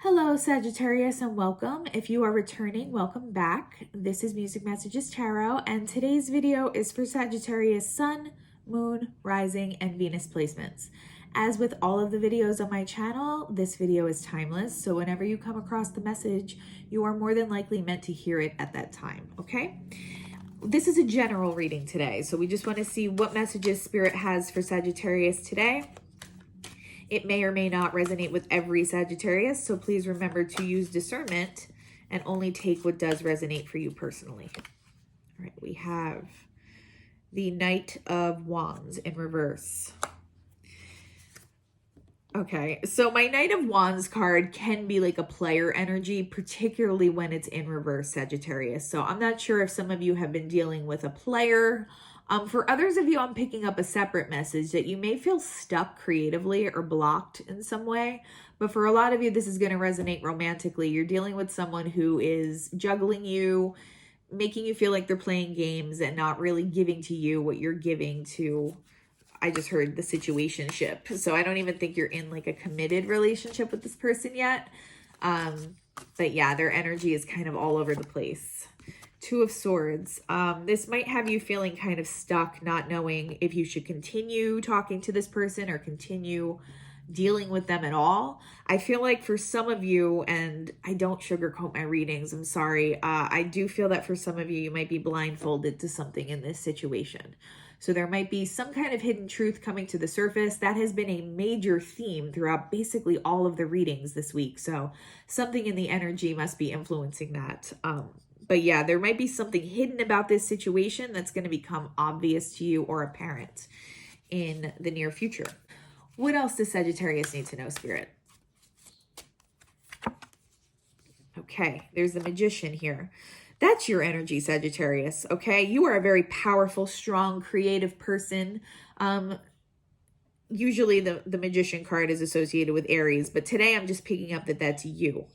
Hello, Sagittarius, and welcome. If you are returning, welcome back. This is Music Messages Tarot, and today's video is for Sagittarius Sun, Moon, Rising, and Venus placements. As with all of the videos on my channel, this video is timeless, so whenever you come across the message, you are more than likely meant to hear it at that time, okay? This is a general reading today, so we just want to see what messages Spirit has for Sagittarius today. It may or may not resonate with every Sagittarius, so please remember to use discernment and only take what does resonate for you personally. All right, we have the Knight of Wands in reverse. Okay, so my Knight of Wands card can be like a player energy, particularly when it's in reverse, Sagittarius. So I'm not sure if some of you have been dealing with a player. For others of you, I'm picking up a separate message that you may feel stuck creatively or blocked in some way. But for a lot of you, this is going to resonate romantically. You're dealing with someone who is juggling you, making you feel like they're playing games and not really giving to you what you're giving to, I just heard, the situationship. So I don't even think you're in like a committed relationship with this person yet. But yeah, their energy is kind of all over the place. Two of Swords. This might have you feeling kind of stuck, not knowing if you should continue talking to this person or continue dealing with them at all. I feel like for some of you, and I don't sugarcoat my readings, I'm sorry, I do feel that for some of you, you might be blindfolded to something in this situation. So there might be some kind of hidden truth coming to the surface. That has been a major theme throughout basically all of the readings this week. So something in the energy must be influencing that. But yeah, there might be something hidden about this situation that's going to become obvious to you or apparent in the near future. What else does Sagittarius need to know, Spirit? Okay, there's the Magician here. That's your energy, Sagittarius, okay? You are a very powerful, strong, creative person. Usually the Magician card is associated with Aries, but today I'm just picking up that that's you,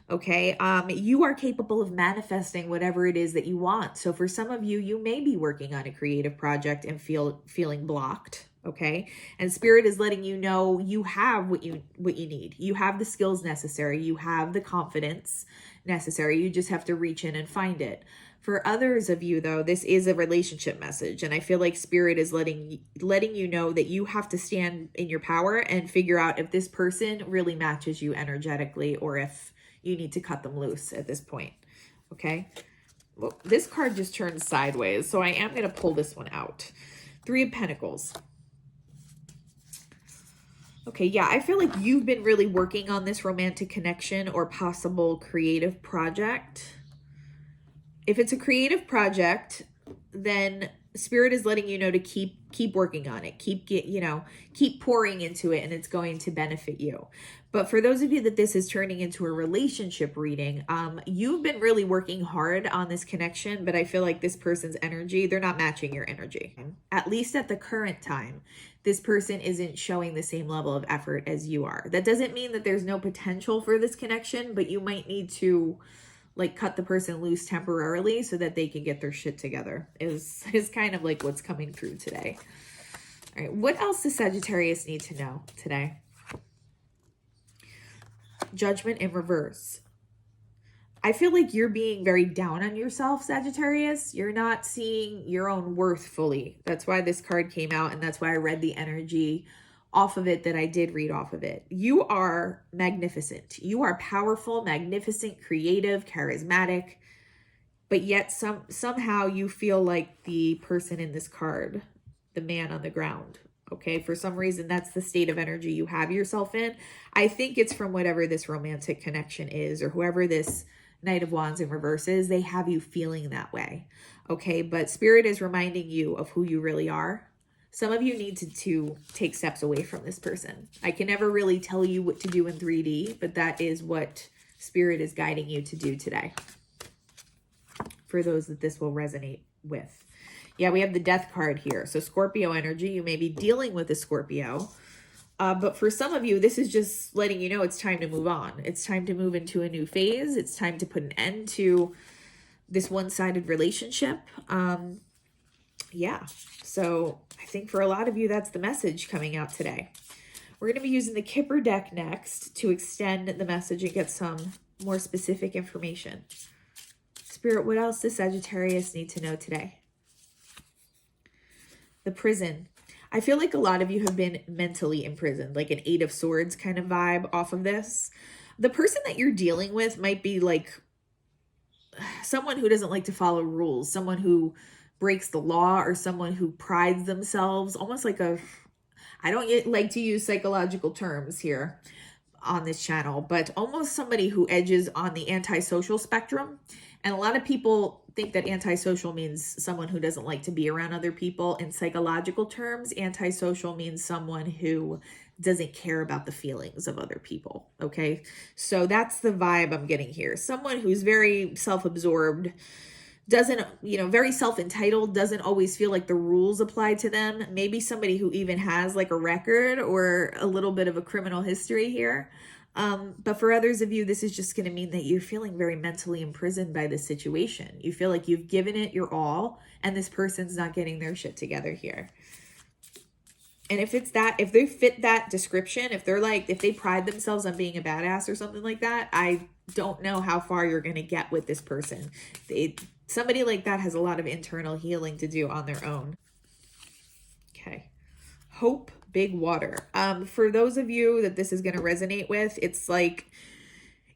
okay? You are capable of manifesting whatever it is that you want. So for some of you, you may be working on a creative project and feeling blocked, okay? And Spirit is letting you know you have what you need. You have the skills necessary. You have the confidence necessary. You just have to reach in and find it. For others of you, though, this is a relationship message, and I feel like Spirit is letting you know that you have to stand in your power and figure out if this person really matches you energetically or if you need to cut them loose at this point, okay? Well, this card just turned sideways, so I am going to pull this one out. Three of Pentacles. Okay, yeah, I feel like you've been really working on this romantic connection or possible creative project. If it's a creative project, then Spirit is letting you know to keep working on it, keep pouring into it, and it's going to benefit you. But for those of you that this is turning into a relationship reading, you've been really working hard on this connection, but I feel like this person's energy, they're not matching your energy. At least at the current time, this person isn't showing the same level of effort as you are. That doesn't mean that there's no potential for this connection, but you might need to like cut the person loose temporarily so that they can get their shit together is kind of like what's coming through today. All right, what else does Sagittarius need to know today? Judgment in reverse. I feel like you're being very down on yourself, Sagittarius. You're not seeing your own worth fully. That's why this card came out, and that's why I read the energy off of it that I did read off of it. You are magnificent. You are powerful, magnificent, creative, charismatic, but yet somehow you feel like the person in this card, the man on the ground, okay? For some reason, that's the state of energy you have yourself in. I think it's from whatever this romantic connection is or whoever this Knight of Wands in reverse is, they have you feeling that way, okay? But Spirit is reminding you of who you really are. Some of you need to take steps away from this person. I can never really tell you what to do in 3D, but that is what Spirit is guiding you to do today. For those that this will resonate with. Yeah, we have the Death card here. So Scorpio energy, you may be dealing with a Scorpio. But for some of you, this is just letting you know it's time to move on. It's time to move into a new phase. It's time to put an end to this one-sided relationship. Yeah, so I think for a lot of you, that's the message coming out today. We're going to be using the Kipper deck next to extend the message and get some more specific information. Spirit, what else does Sagittarius need to know today? The prison. I feel like a lot of you have been mentally imprisoned, like an Eight of Swords kind of vibe off of this. The person that you're dealing with might be like someone who doesn't like to follow rules, someone who breaks the law, or someone who prides themselves, almost like a, I don't like to use psychological terms here on this channel, but almost somebody who edges on the antisocial spectrum. And a lot of people think that antisocial means someone who doesn't like to be around other people. In psychological terms, antisocial means someone who doesn't care about the feelings of other people. Okay, so that's the vibe I'm getting here. Someone who's very self-absorbed, doesn't, very self-entitled, doesn't always feel like the rules apply to them. Maybe somebody who even has like a record or a little bit of a criminal history here. But for others of you, this is just going to mean that you're feeling very mentally imprisoned by this situation. You feel like you've given it your all and this person's not getting their shit together here. And if it's that, if they fit that description, if they pride themselves on being a badass or something like that, I don't know how far you're going to get with this person. Somebody like that has a lot of internal healing to do on their own. Okay. Hope, big water. For those of you that this is going to resonate with, it's like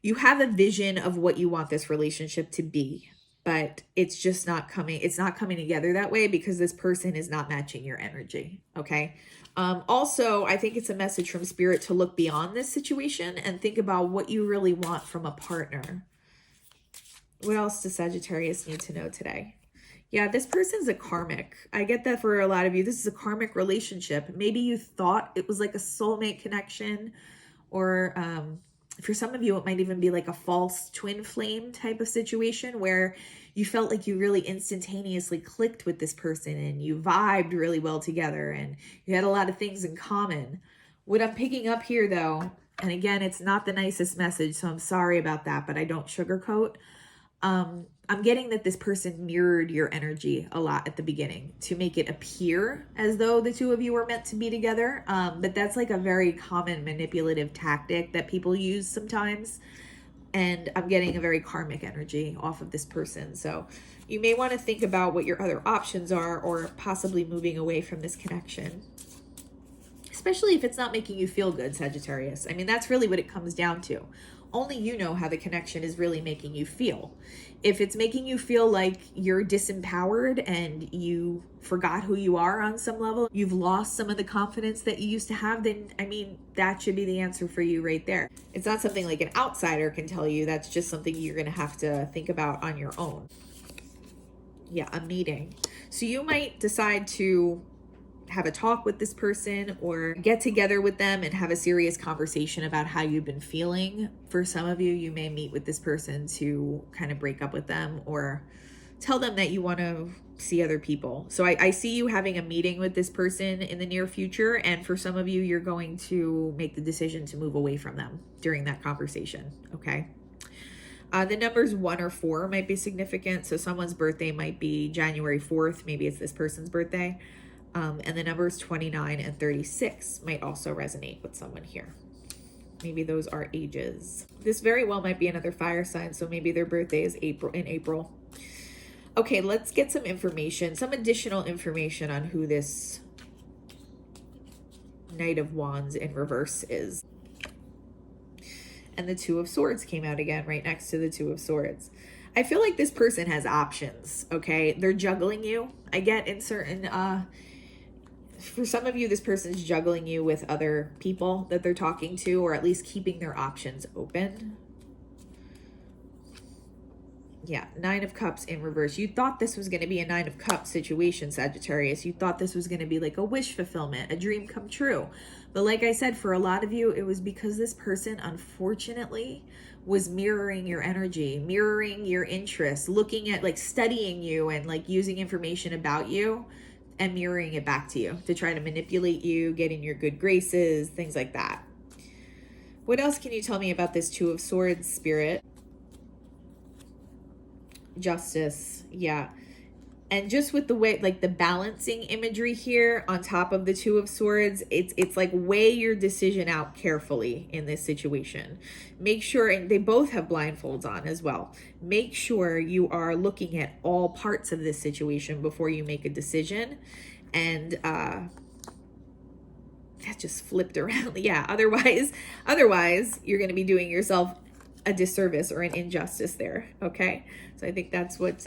you have a vision of what you want this relationship to be, but it's just not coming. It's not coming together that way because this person is not matching your energy. Okay. Also, I think it's a message from Spirit to look beyond this situation and think about what you really want from a partner. What else does Sagittarius need to know today? Yeah, this person's a karmic. I get that for a lot of you. This is a karmic relationship. Maybe you thought it was like a soulmate connection, or for some of you, it might even be like a false twin flame type of situation where you felt like you really instantaneously clicked with this person and you vibed really well together and you had a lot of things in common. What I'm picking up here though, and again, it's not the nicest message, so I'm sorry about that, but I don't sugarcoat. I'm getting that this person mirrored your energy a lot at the beginning to make it appear as though the two of you were meant to be together. But that's like a very common manipulative tactic that people use sometimes. And I'm getting a very karmic energy off of this person. So you may want to think about what your other options are, or possibly moving away from this connection. Especially if it's not making you feel good, Sagittarius. I mean, that's really what it comes down to. Only you know how the connection is really making you feel. If it's making you feel like you're disempowered and you forgot who you are on some level, you've lost some of the confidence that you used to have, then, I mean, that should be the answer for you right there. It's not something like an outsider can tell you. That's just something you're going to have to think about on your own. Yeah, a meeting. So you might decide to have a talk with this person or get together with them and have a serious conversation about how you've been feeling. For some of you, you may meet with this person to kind of break up with them or tell them that you want to see other people. So I see you having a meeting with this person in the near future. And for some of you, you're going to make the decision to move away from them during that conversation. Okay. The numbers 1 or 4 might be significant. So someone's birthday might be January 4th. Maybe it's this person's birthday. And the numbers 29 and 36 might also resonate with someone here. Maybe those are ages. This very well might be another fire sign, so maybe their birthday is in April. Okay, let's get some information, some additional information on who this Knight of Wands in reverse is. And the Two of Swords came out again right next to the Two of Swords. I feel like this person has options, okay? They're juggling you. I get in certain... for some of you, this person's juggling you with other people that they're talking to, or at least keeping their options open. Yeah, 9 of Cups in reverse. You thought this was going to be a 9 of Cups situation, Sagittarius. You thought this was going to be like a wish fulfillment, a dream come true. But like I said, for a lot of you, it was because this person, unfortunately, was mirroring your energy, mirroring your interests, looking at, like, studying you and, like, using information about you and mirroring it back to you to try to manipulate you, get in your good graces, things like that. What else can you tell me about this Two of Swords, Spirit? Justice. Yeah. And just with the way, like the balancing imagery here on top of the Two of Swords, it's like weigh your decision out carefully in this situation. Make sure, and they both have blindfolds on as well. Make sure you are looking at all parts of this situation before you make a decision. And that just flipped around. Yeah, otherwise you're going to be doing yourself a disservice or an injustice there. Okay, so I think that's what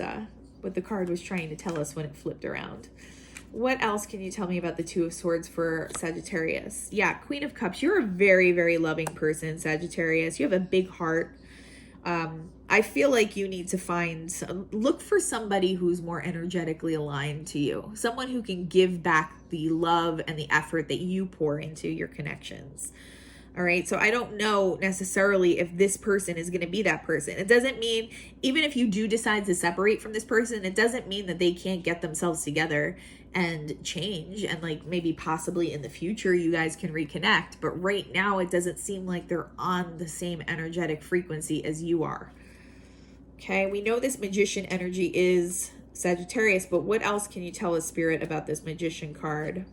the card was trying to tell us when it flipped around. What else can you tell me about the Two of Swords for Sagittarius? Yeah, Queen of Cups. You're a very, very loving person, Sagittarius. You have a big heart. I feel like you need to look for somebody who's more energetically aligned to you. Someone who can give back the love and the effort that you pour into your connections. All right. So I don't know necessarily if this person is going to be that person. It doesn't mean, even if you do decide to separate from this person, it doesn't mean that they can't get themselves together and change. And like maybe possibly in the future, you guys can reconnect. But right now, it doesn't seem like they're on the same energetic frequency as you are. Okay. We know this Magician energy is Sagittarius, but what else can you tell us, Spirit, about this Magician card?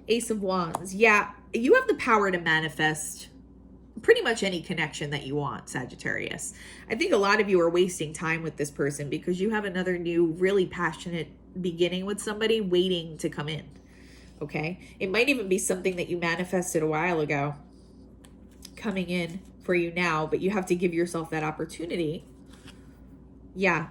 Ace of Wands. Yeah, you have the power to manifest pretty much any connection that you want, Sagittarius. I think a lot of you are wasting time with this person because you have another new, really passionate beginning with somebody waiting to come in. Okay? It might even be something that you manifested a while ago coming in for you now, but you have to give yourself that opportunity. Yeah.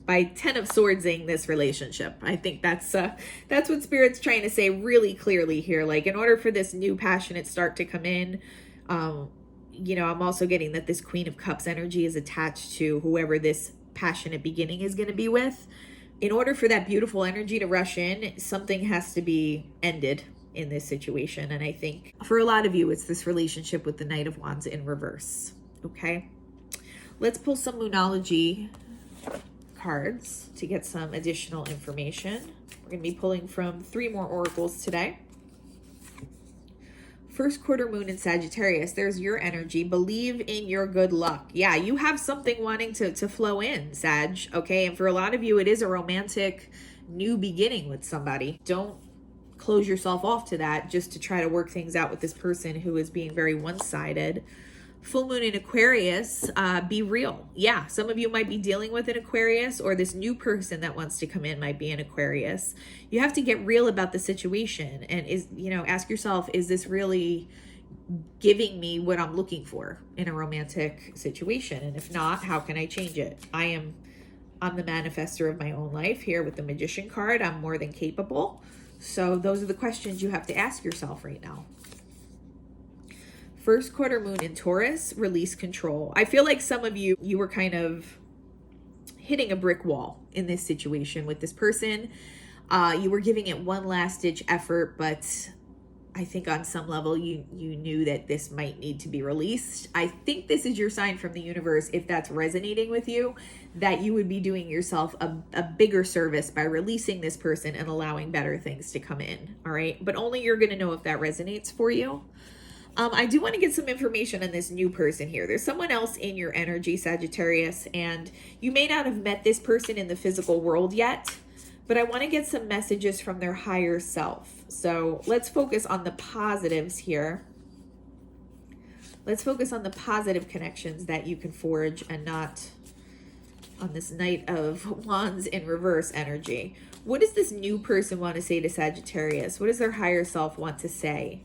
By 10 of Swordsing this relationship. I think that's what Spirit's trying to say really clearly here. Like, in order for this new passionate start to come in, you know, I'm also getting that this Queen of Cups energy is attached to whoever this passionate beginning is going to be with. In order for that beautiful energy to rush in, something has to be ended in this situation. And I think for a lot of you, it's this relationship with the Knight of Wands in reverse. Okay. Let's pull some Moonology cards to get some additional information. We're going to be pulling from 3 more oracles today. First quarter moon in Sagittarius. There's your energy. Believe in your good luck. Yeah, you have something wanting to flow in, Sag. Okay, and for a lot of you, it is a romantic new beginning with somebody. Don't close yourself off to that just to try to work things out with this person who is being very one-sided. Full moon in Aquarius, be real. Yeah, some of you might be dealing with an Aquarius, or this new person that wants to come in might be an Aquarius. You have to get real about the situation and ask yourself, is this really giving me what I'm looking for in a romantic situation? And if not, how can I change it? I'm the manifestor of my own life here with the Magician card. I'm more than capable. So those are the questions you have to ask yourself right now. First quarter moon in Taurus, release control. I feel like some of you were kind of hitting a brick wall in this situation with this person. You were giving it one last ditch effort, but I think on some level you knew that this might need to be released. I think this is your sign from the universe, if that's resonating with you, that you would be doing yourself a bigger service by releasing this person and allowing better things to come in. All right. But only you're going to know if that resonates for you. I do want to get some information on this new person here. There's someone else in your energy, Sagittarius, and you may not have met this person in the physical world yet, but I want to get some messages from their higher self. So let's focus on the positives here. Let's focus on the positive connections that you can forge and not on this Knight of Wands in reverse energy. What does this new person want to say to Sagittarius? What does their higher self want to say?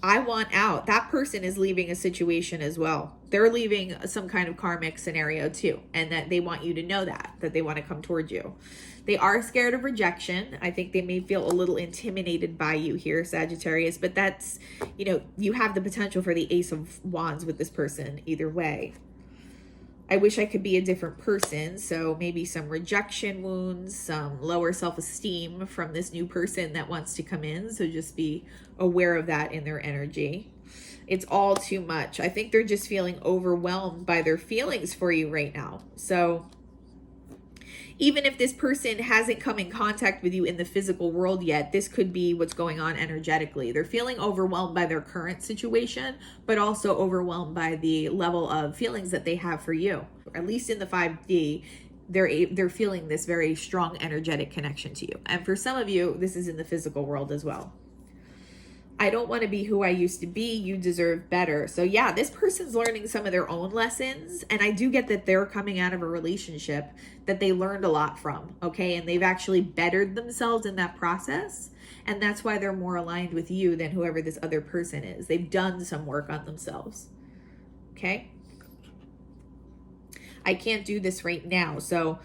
I want out. That person is leaving a situation as well. They're leaving some kind of karmic scenario too. And that they want you to know that they want to come towards you. They are scared of rejection. I think they may feel a little intimidated by you here, Sagittarius, but that's, you have the potential for the Ace of Wands with this person either way. I wish I could be a different person. So maybe some rejection wounds, some lower self-esteem from this new person that wants to come in. So just be aware of that in their energy. It's all too much. I think they're just feeling overwhelmed by their feelings for you right now. So Even if this person hasn't come in contact with you in the physical world yet, this could be what's going on energetically. They're feeling overwhelmed by their current situation, but also overwhelmed by the level of feelings that they have for you. At least in the 5D, they're feeling this very strong energetic connection to you. And for some of you, this is in the physical world as well. I don't want to be who I used to be. You deserve better. So yeah, this person's learning some of their own lessons. And I do get that they're coming out of a relationship that they learned a lot from. Okay. And they've actually bettered themselves in that process. And that's why they're more aligned with you than whoever this other person is. They've done some work on themselves. Okay. I can't do this right now. So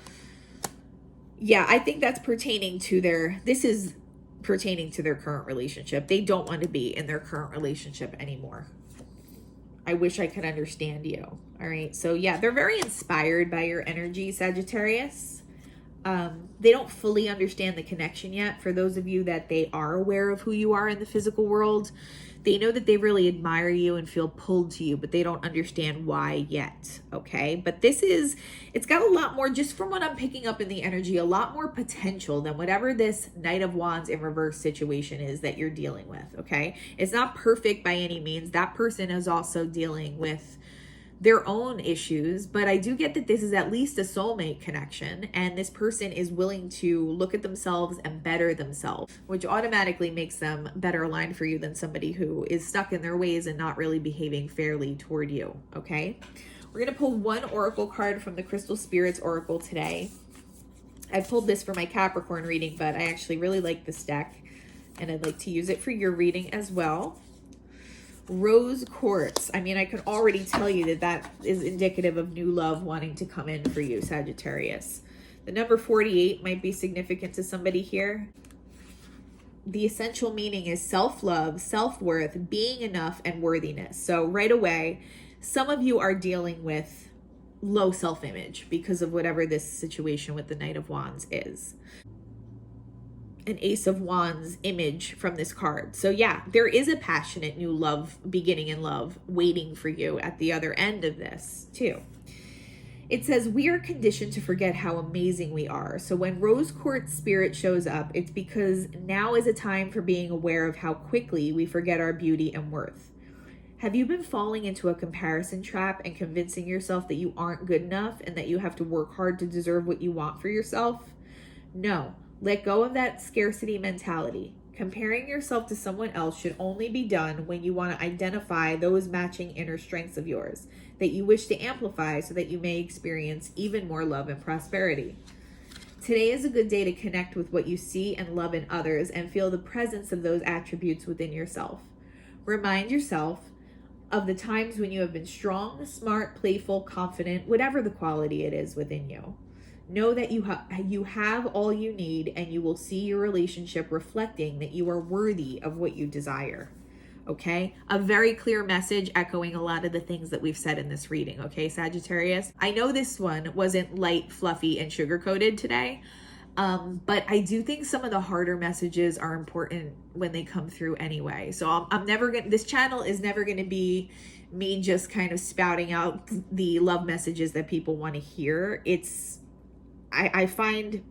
yeah, I think that's pertaining to pertaining to their current relationship. They don't want to be in their current relationship anymore. I wish I could understand you. All right. So yeah, they're very inspired by your energy, Sagittarius. They don't fully understand the connection yet. For those of you that they are aware of who you are in the physical world, they know that they really admire you and feel pulled to you, but they don't understand why yet. Okay. But it's got a lot more, just from what I'm picking up in the energy, a lot more potential than whatever this Knight of Wands in reverse situation is that you're dealing with. Okay. It's not perfect by any means. That person is also dealing with their own issues, but I do get that this is at least a soulmate connection, and this person is willing to look at themselves and better themselves, which automatically makes them better aligned for you than somebody who is stuck in their ways and not really behaving fairly toward you. Okay, we're gonna pull one oracle card from the Crystal Spirits Oracle today. I pulled this for my Capricorn reading, but I actually really like this deck, and I'd like to use it for your reading as well. Rose quartz. I mean, I can already tell you that is indicative of new love wanting to come in for you, Sagittarius. The number 48 might be significant to somebody here. The essential meaning is self-love, self-worth, being enough, and worthiness. So right away, some of you are dealing with low self-image because of whatever this situation with the Knight of Wands is. An Ace of Wands image from this card. So yeah, there is a passionate new love beginning in love waiting for you at the other end of this too. It says, we are conditioned to forget how amazing we are. So when Rose Quartz spirit shows up, it's because now is a time for being aware of how quickly we forget our beauty and worth. Have you been falling into a comparison trap and convincing yourself that you aren't good enough and that you have to work hard to deserve what you want for yourself? No. Let go of that scarcity mentality. Comparing yourself to someone else should only be done when you want to identify those matching inner strengths of yours that you wish to amplify so that you may experience even more love and prosperity. Today is a good day to connect with what you see and love in others and feel the presence of those attributes within yourself. Remind yourself of the times when you have been strong, smart, playful, confident, whatever the quality it is within you. Know that you have all you need, and you will see your relationship reflecting that you are worthy of what you desire. Okay? A very clear message echoing a lot of the things that we've said in this reading. Okay, Sagittarius? I know this one wasn't light, fluffy, and sugar-coated today, but I do think some of the harder messages are important when they come through anyway. So I'm never going to, this channel is never going to be me just kind of spouting out the love messages that people want to hear. I find,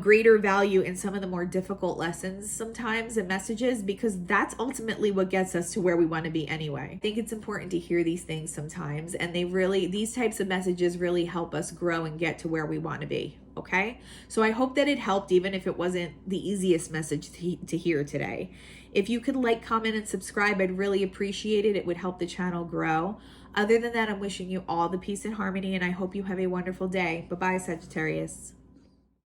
greater value in some of the more difficult lessons sometimes and messages, because that's ultimately what gets us to where we want to be anyway. I think it's important to hear these things sometimes, and these types of messages really help us grow and get to where we want to be. Okay. So I hope that it helped, even if it wasn't the easiest message to hear today. If you could like, comment, and subscribe, I'd really appreciate it. It would help the channel grow. Other than that, I'm wishing you all the peace and harmony, and I hope you have a wonderful day. Bye-bye, Sagittarius.